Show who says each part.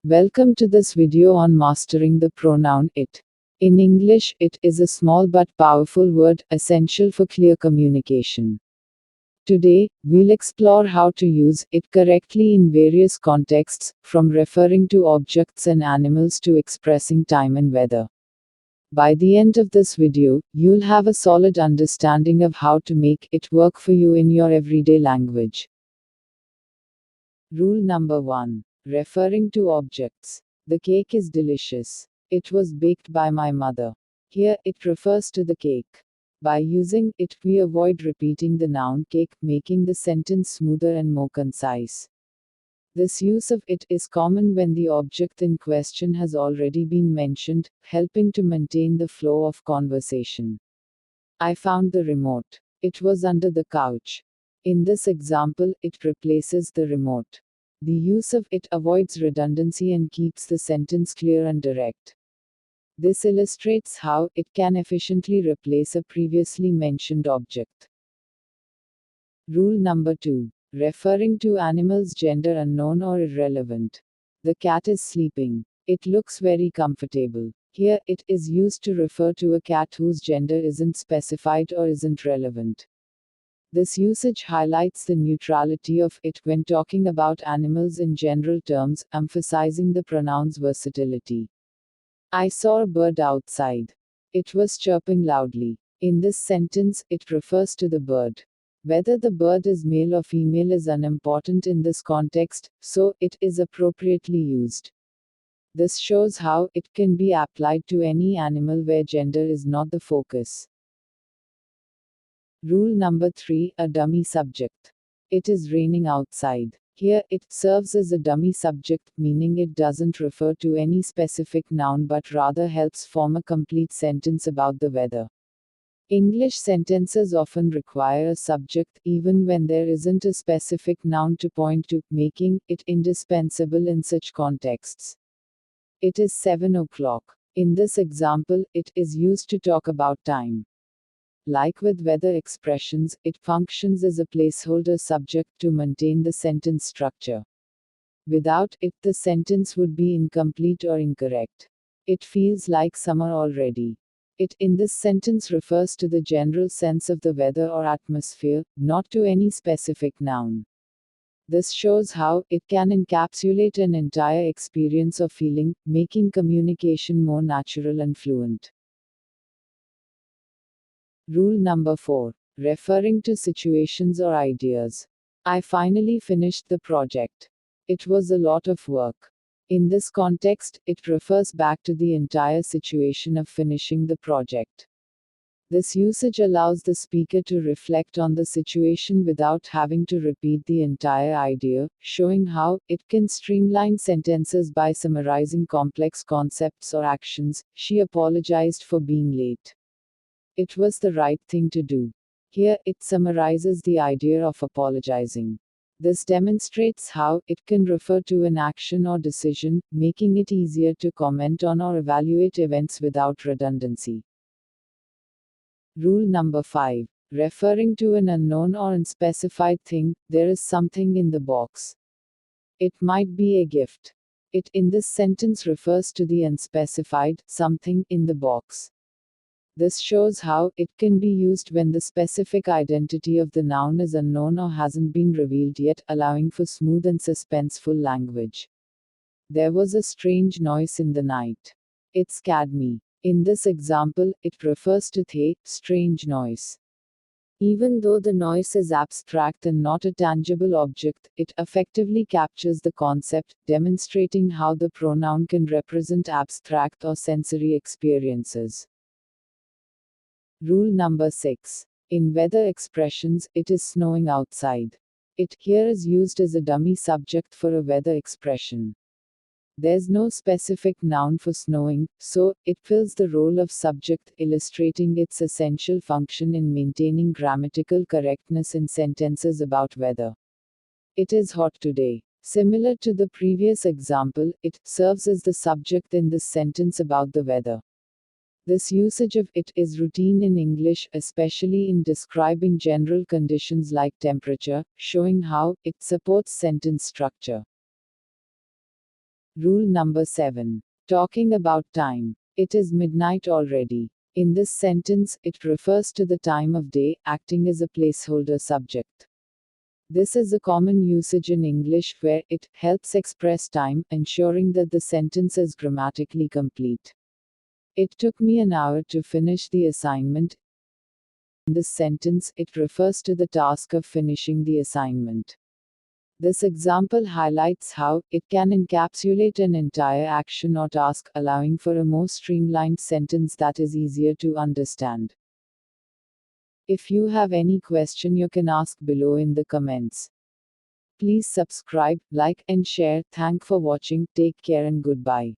Speaker 1: Welcome to this video on mastering the pronoun it. In English, it is a small but powerful word, essential for clear communication. Today, we'll explore how to use it correctly in various contexts, from referring to objects and animals to expressing time and weather. By the end of this video, you'll have a solid understanding of how to make it work for you in your everyday language. Rule number 1. Referring to objects. The cake is delicious. It was baked by my mother. Here, it refers to the cake. By using it, we avoid repeating the noun cake, making the sentence smoother and more concise. This use of it is common when the object in question has already been mentioned, helping to maintain the flow of conversation. I found the remote. It was under the couch. In this example, it replaces the remote. The use of it avoids redundancy and keeps the sentence clear and direct. This illustrates how it can efficiently replace a previously mentioned object. Rule number 2. Referring to animals gender unknown or irrelevant. The cat is sleeping. It looks very comfortable. Here, it is used to refer to a cat whose gender isn't specified or isn't relevant. This usage highlights the neutrality of it when talking about animals in general terms, emphasizing the pronoun's versatility. I saw a bird outside. It was chirping loudly. In this sentence, it refers to the bird. Whether the bird is male or female is unimportant in this context, so it is appropriately used. This shows how it can be applied to any animal where gender is not the focus. Rule number 3. A dummy subject. It is raining outside. Here, it serves as a dummy subject, meaning it doesn't refer to any specific noun but rather helps form a complete sentence about the weather. English sentences often require a subject, even when there isn't a specific noun to point to, making it indispensable in such contexts. It is 7 o'clock. In this example, it is used to talk about time. Like with weather expressions, it functions as a placeholder subject to maintain the sentence structure. Without it, the sentence would be incomplete or incorrect. It feels like summer already. It in this sentence refers to the general sense of the weather or atmosphere, not to any specific noun. This shows how it can encapsulate an entire experience or feeling, making communication more natural and fluent. Rule number 4. Referring to situations or ideas. I finally finished the project. It was a lot of work. In this context, it refers back to the entire situation of finishing the project. This usage allows the speaker to reflect on the situation without having to repeat the entire idea, showing how it can streamline sentences by summarizing complex concepts or actions. She apologized for being late. It was the right thing to do. Here, it summarizes the idea of apologizing. This demonstrates how it can refer to an action or decision, making it easier to comment on or evaluate events without redundancy. Rule number 5. Referring to an unknown or unspecified thing, there is something in the box. It might be a gift. It in this sentence refers to the unspecified something in the box. This shows how it can be used when the specific identity of the noun is unknown or hasn't been revealed yet, allowing for smooth and suspenseful language. There was a strange noise in the night. It scared me. In this example, it refers to the strange noise. Even though the noise is abstract and not a tangible object, it effectively captures the concept, demonstrating how the pronoun can represent abstract or sensory experiences. Rule number 6. In weather expressions, it is snowing outside. It here is used as a dummy subject for a weather expression. There's no specific noun for snowing, so it fills the role of subject, illustrating its essential function in maintaining grammatical correctness in sentences about weather. It is hot today. Similar to the previous example, it serves as the subject in this sentence about the weather. This usage of it is routine in English, especially in describing general conditions like temperature, showing how it supports sentence structure. Rule number 7. Talking about time. It is midnight already. In this sentence, it refers to the time of day, acting as a placeholder subject. This is a common usage in English where it helps express time, ensuring that the sentence is grammatically complete. It took me an hour to finish the assignment. In this sentence, it refers to the task of finishing the assignment. This example highlights how it can encapsulate an entire action or task, allowing for a more streamlined sentence that is easier to understand. If you have any question, you can ask below in the comments. Please subscribe, like, and share. Thank for watching. Take care and goodbye.